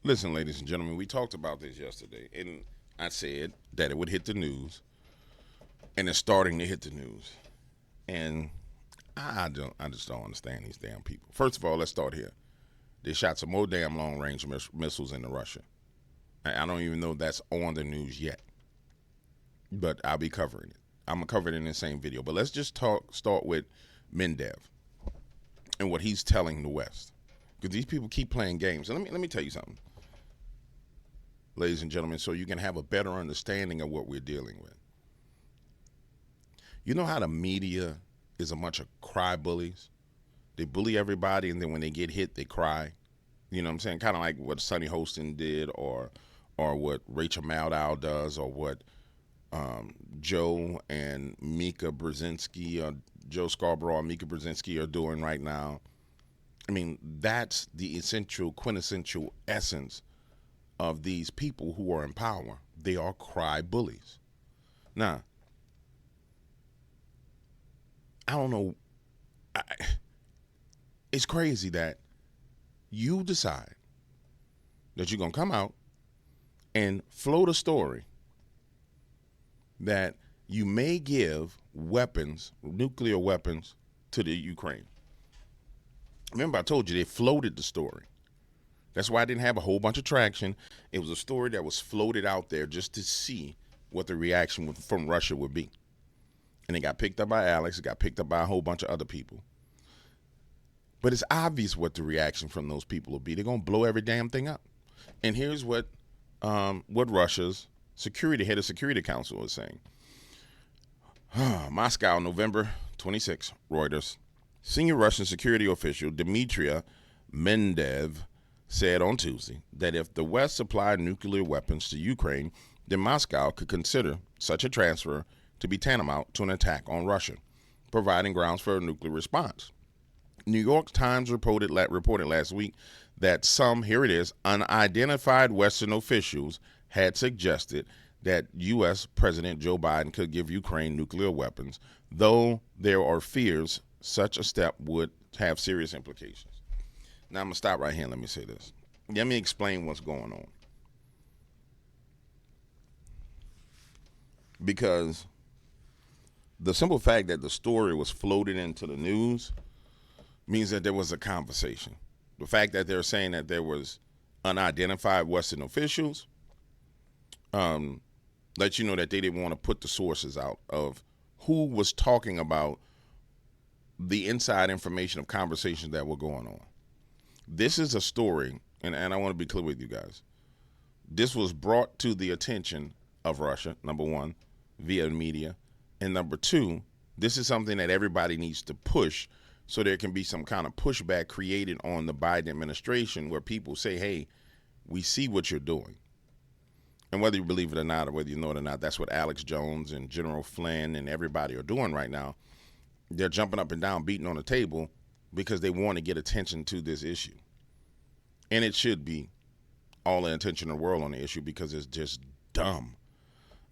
Listen, ladies and gentlemen, we talked about this yesterday, and I said that it would hit the news, and it's starting to hit the news. And I just don't understand these damn people. First of all, let's start here. They shot some more damn long range missiles into Russia. I don't even know if that's on the news yet, but I'll be covering it. I'm gonna cover it in the same video. But let's just start with Medvedev and what he's telling the West, because these people keep playing games. And let me tell you something, ladies and gentlemen, so you can have a better understanding of what we're dealing with. You know how the media is a bunch of cry bullies? They bully everybody, and then when they get hit, they cry. You know what I'm saying? Kind of like what Sonny Hostin did, or what Rachel Maddow does, or what Joe and Mika Brzezinski, or Joe Scarborough and Mika Brzezinski are doing right now. I mean, that's the quintessential essence of these people who are in power. They are cry bullies. Now, I don't know. It's crazy that you decide that you're going to come out and float a story that you may give weapons, nuclear weapons, to the Ukraine. Remember, I told you they floated the story. That's why I didn't have a whole bunch of traction. It was a story that was floated out there just to see what the reaction from Russia would be. And it got picked up by Alex. It got picked up by a whole bunch of other people. But it's obvious what the reaction from those people will be. They're going to blow every damn thing up. And here's what Russia's head of Security Council is saying. Moscow, November 26, Reuters. Senior Russian security official Dmitry Medvedev said on Tuesday that if the West supplied nuclear weapons to Ukraine, then Moscow could consider such a transfer to be tantamount to an attack on Russia, providing grounds for a nuclear response. New York Times reported last week that some, here it is, unidentified Western officials had suggested that U.S. President Joe Biden could give Ukraine nuclear weapons, though there are fears such a step would have serious implications. Now, I'm going to stop right here and let me say this. Let me explain what's going on. Because the simple fact that the story was floated into the news means that there was a conversation. The fact that they're saying that there was unidentified Western officials lets you know that they didn't want to put the sources out of who was talking about the inside information of conversations that were going on. This is a story, and I want to be clear with you guys. This was brought to the attention of Russia, number one, via media, and number two, this is something that everybody needs to push so there can be some kind of pushback created on the Biden administration where people say, hey, we see what you're doing. And whether you believe it or not, or whether you know it or not, that's what Alex Jones and General Flynn and everybody are doing right now. They're jumping up and down, beating on the table because they want to get attention to this issue. And it should be all the attention in the world on the issue because it's just dumb.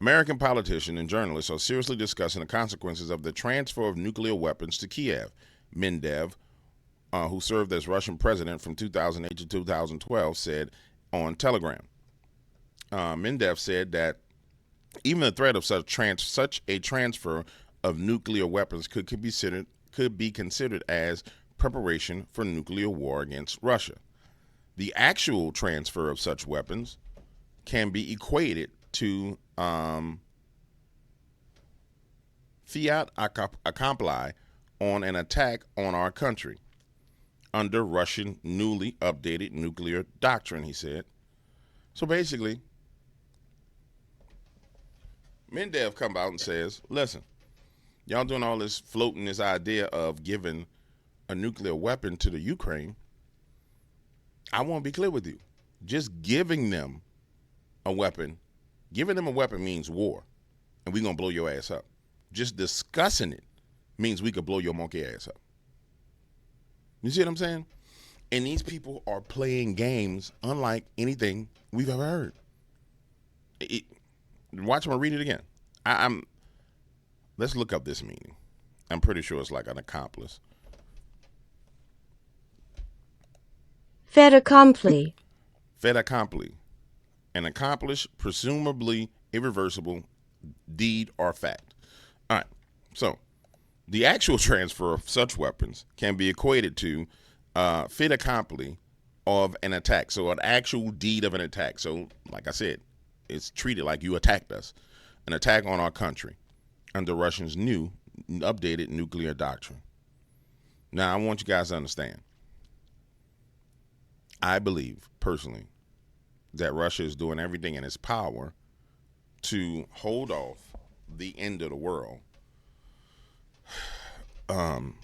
American politicians and journalists are seriously discussing the consequences of the transfer of nuclear weapons to Kyiv. Medvedev, who served as Russian president from 2008 to 2012, said on Telegram. Medvedev said that even the threat of such a transfer of nuclear weapons could be considered as preparation for nuclear war against Russia. The actual transfer of such weapons can be equated to fait accompli on an attack on our country under Russian newly updated nuclear doctrine, he said. So basically, Medvedev comes out and says, listen, y'all doing all this floating this idea of giving a nuclear weapon to the Ukraine. I want to be clear with you. Just giving them a weapon means war, and we're going to blow your ass up. Just discussing it means we could blow your monkey ass up. You see what I'm saying? And these people are playing games unlike anything we've ever heard. Watch me read it again. Let's look up this meaning. I'm pretty sure it's like an accomplice. Fait accompli. fait accompli, an accomplished, presumably irreversible deed or fact. All right, so the actual transfer of such weapons can be equated to fait accompli of an attack. So an actual deed of an attack. So like I said, it's treated like you attacked us. An attack on our country under Russia's new updated nuclear doctrine. Now, I want you guys to understand. I believe, personally, that Russia is doing everything in its power to hold off the end of the world over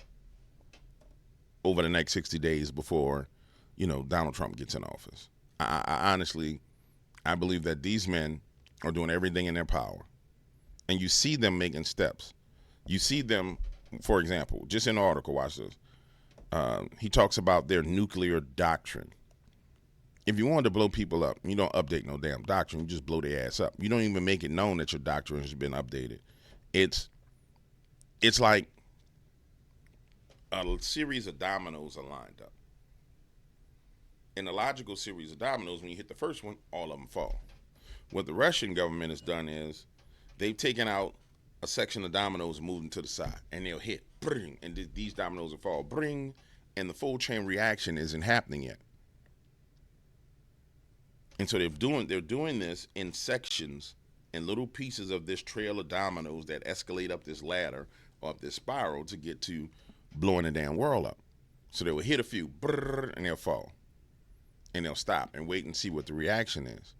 the next 60 days before, Donald Trump gets in office. I honestly, I believe that these men are doing everything in their power. And you see them making steps. You see them, for example, just in the article, watch this. He talks about their nuclear doctrine. If you wanted to blow people up, you don't update no damn doctrine. You just blow their ass up. You don't even make it known that your doctrine has been updated. It's like a series of dominoes are lined up. In a logical series of dominoes, when you hit the first one, all of them fall. What the Russian government has done is they've taken out a section of dominoes and moved them to the side, and they'll hit, bring, and these dominoes will fall, bring, and the full chain reaction isn't happening yet. And so they're doing this in sections and little pieces of this trail of dominoes that escalate up this ladder or up this spiral to get to blowing the damn world up. So they will hit a few, and they'll fall. And they'll stop and wait and see what the reaction is.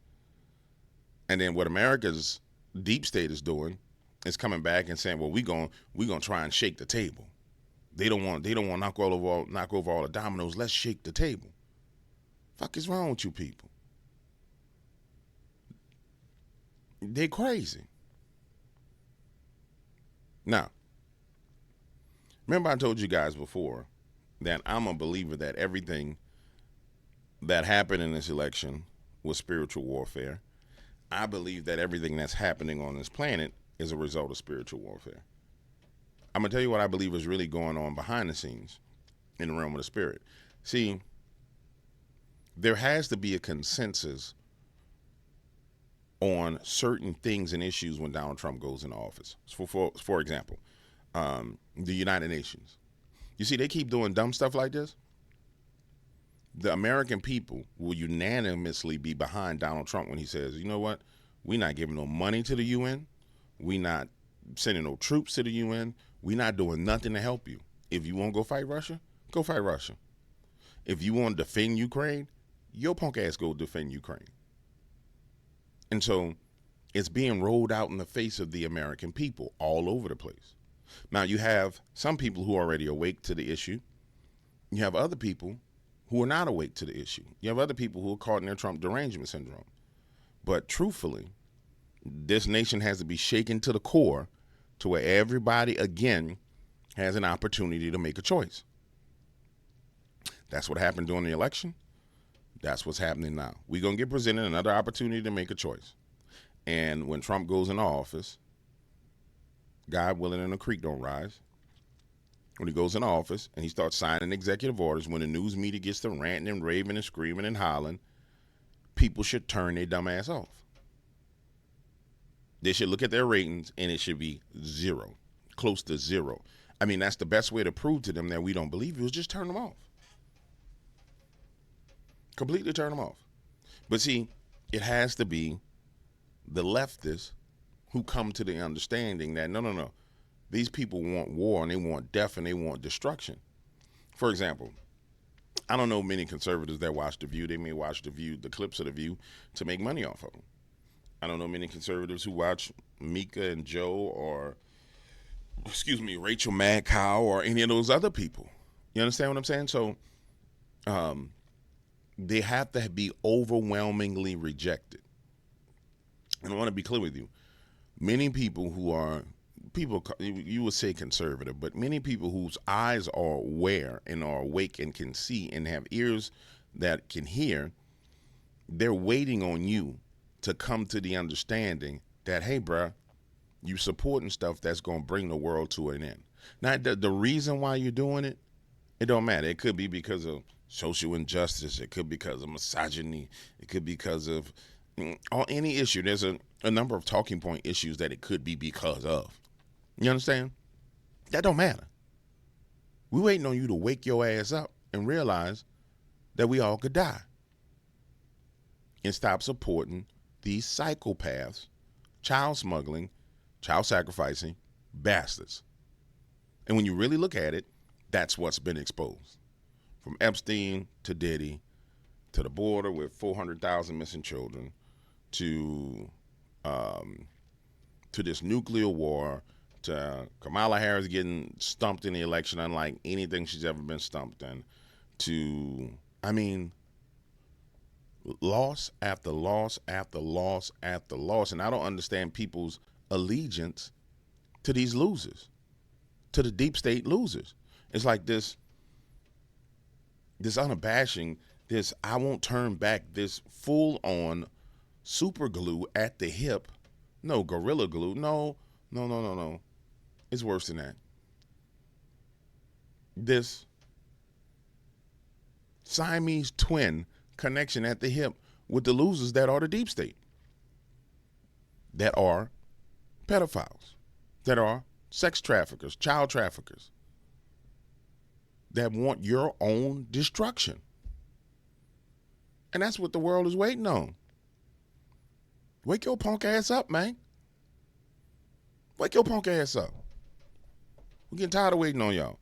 And then what America's deep state is doing is coming back and saying, well, we're gonna try and shake the table. They don't want to knock over all the dominoes. Let's shake the table. Fuck is wrong with you people? They're crazy. Now, remember I told you guys before that I'm a believer that everything that happened in this election was spiritual warfare. I believe that everything that's happening on this planet is a result of spiritual warfare. I'm going to tell you what I believe is really going on behind the scenes in the realm of the spirit. See, there has to be a consensus on certain things and issues when Donald Trump goes into office. For example, the United Nations. You see, they keep doing dumb stuff like this. The American people will unanimously be behind Donald Trump when he says, you know what? We're not giving no money to the UN. We're not sending no troops to the UN. We're not doing nothing to help you. If you want to go fight Russia, go fight Russia. If you want to defend Ukraine, your punk ass go defend Ukraine. And so it's being rolled out in the face of the American people all over the place. Now, you have some people who are already awake to the issue. You have other people who are not awake to the issue. You have other people who are caught in their Trump derangement syndrome. But truthfully, this nation has to be shaken to the core to where everybody, again, has an opportunity to make a choice. That's what happened during the election. That's what's happening now. We're going to get presented another opportunity to make a choice. And when Trump goes into office, God willing and the creek don't rise, when he goes into office and he starts signing executive orders, when the news media gets to ranting and raving and screaming and hollering, people should turn their dumb ass off. They should look at their ratings and it should be zero, close to zero. I mean, that's the best way to prove to them that we don't believe you is just turn them off. Completely turn them off. But see, it has to be the leftists who come to the understanding that no. These people want war and they want death and they want destruction. For example, I don't know many conservatives that watch The View. They may watch the clips of The View to make money off of them. I don't know many conservatives who watch Mika and Joe or, Rachel Madcow or any of those other people. You understand what I'm saying? So they have to be overwhelmingly rejected. And I want to be clear with you. Many people you would say conservative, but many people whose eyes are aware and are awake and can see and have ears that can hear, they're waiting on you to come to the understanding that, hey, bruh, you supporting stuff that's going to bring the world to an end. Now, the reason why you're doing it, it don't matter. It could be because of social injustice. It could be because of misogyny. It could be because of on any issue. There's a number of talking point issues that it could be because of. You understand? That don't matter. We waiting on you to wake your ass up and realize that we all could die. And stop supporting these psychopaths, child smuggling, child sacrificing bastards. And when you really look at it, that's what's been exposed. From Epstein to Diddy, to the border with 400,000 missing children, to this nuclear war, to Kamala Harris getting stumped in the election unlike anything she's ever been stumped in, to, loss after loss after loss after loss. And I don't understand people's allegiance to these losers, to the deep state losers. It's like this unabashing, this I won't turn back, this full-on super glue at the hip. No, gorilla glue. No. It's worse than that. This Siamese twin connection at the hip with the losers that are the deep state, that are pedophiles, that are sex traffickers, child traffickers, that want your own destruction. And that's what the world is waiting on. Wake your punk ass up, man. Wake your punk ass up. We're getting tired of waiting on y'all.